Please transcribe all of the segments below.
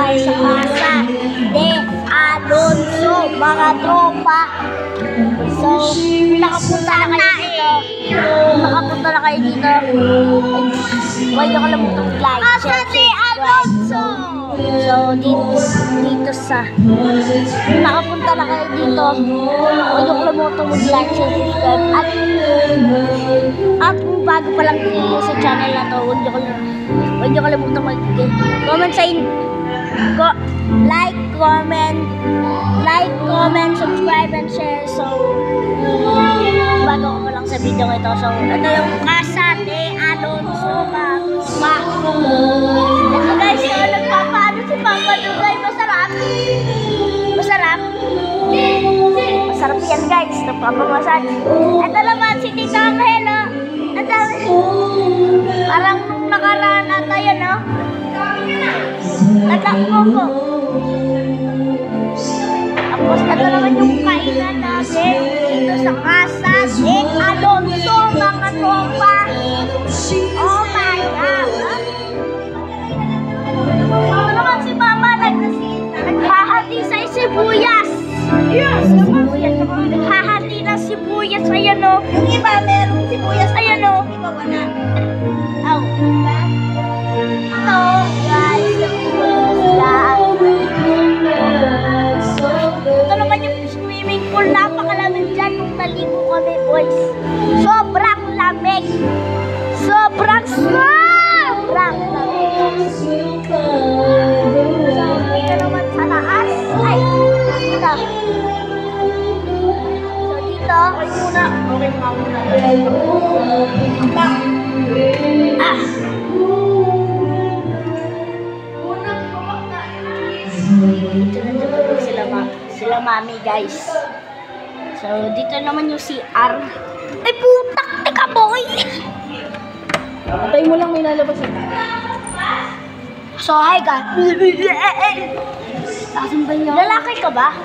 tayo sa Casa de Alonso, mga tropa. So, nakapunta na kayo dito, huwag niyo kalimutang like, share, subscribe. So, dito sa nakapunta na kayo dito, huwag niyo kalimutang mag-like, share, subscribe. At kung bago pa lang kayo sa channel na to, huwag niyo kalimutang mag-comment sa like, comment, subscribe, and share. So, bago ko pa lang sa video ito. So, ito yung Casa de Alonso, ito guys, nagpapaano si Papa Dugay. Masarap. Masarap yan guys, nagpapamassage. Ito naman si Tita Angelo. Parang nung nakaraan na tayo, no? Tatakbo ko. Tapos ito naman yung kainan natin dito sa Casa de Alonso, mga tropa. Oh my God! Ito naman si Mama naghahati sa sibuyas. Naghahati ng sibuyas. Ayan o. Yung iba merong sibuyas. Ayan o. Iba wala. Ito guys. Ito naman yung swimming pool. Napakalamig dyan nung naligo kami, boys. Sobrang lamig. Sobrang lamig. So, dito naman sa taas. Ay, dito. So, dito. Okay muna. Sila mami guys. So dito naman yung CR. Ay putak, teka boy. Patay mo lang, may lalabas ako. So hi guys. Lalaki ka ba?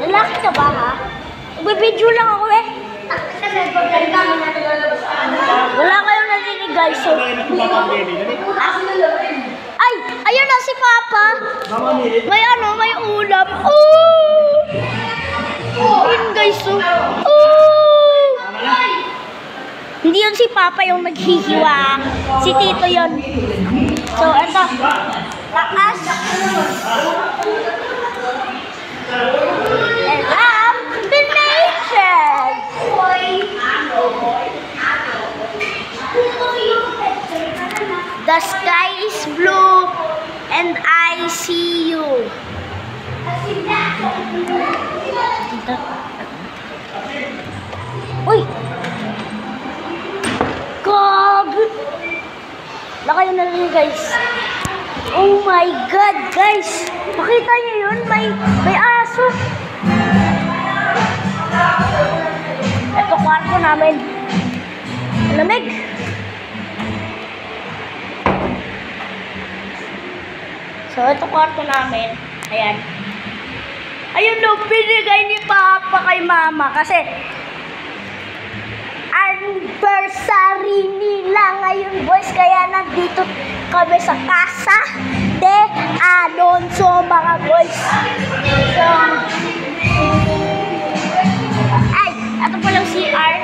Lalaki ka ba ha? Ibibidyo lang ako eh. Wala kayong narinig guys. So ay! Ayun na si Papa! May ulam. Ayun guys, hindi yun si Papa yung naghihiwa. Si Tito yun. So, ito. Taas. And the nation! The sky is blue and I see you. Dito. Uy! Gabi! Laka yun na rin guys. Oh my God guys! Makita niyo yun? May aso. Ito kwarto namin. Lamig. So, ito kwarto namin. Ayan. Ayun no, binigay ni Papa kay Mama kasi anniversary nila ngayon, boys. Kaya nandito kami sa Casa de Alonso, mga boys. So, ay, ito palang CR.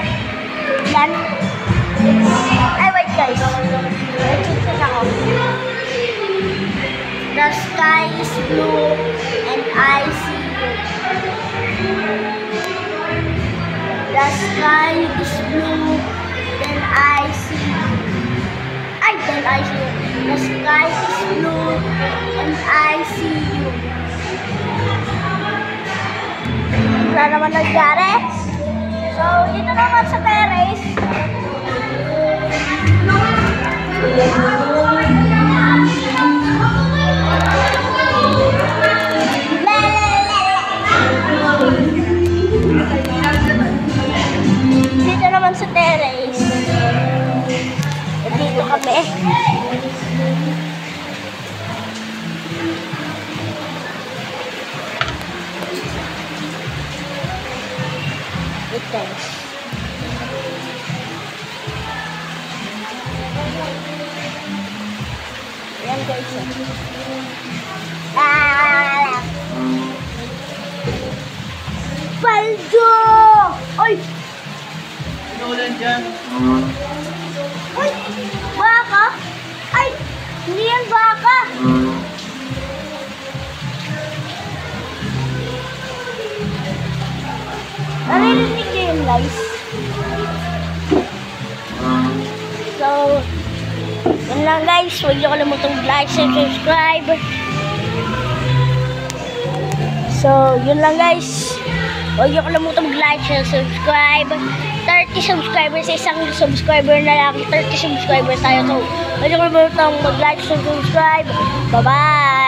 Yan. Ay, wait guys. Nag-check ako. The sky is blue and I see you. The sky is blue and I see you. Then I see you. The sky is blue and I see you. Wala naman nangyari. So, dito naman sa terrace. Dito naman sa terrace. Dito kami. Thanks. guys. Paldo! Oy! Inulan dyan. Uy! Baka? Ay! Hindi yan baka! Naririnig niyo yun, guys? So, yun lang guys. Huwag niyo kalimutang like and subscribe. So, yun lang guys. Huwag niyo kalimutang like and subscribe. 30 subscribers sa isang subscriber na lang. 30 subscribers tayo. So, huwag niyo kalimutang mag-like and subscribe. Bye-bye!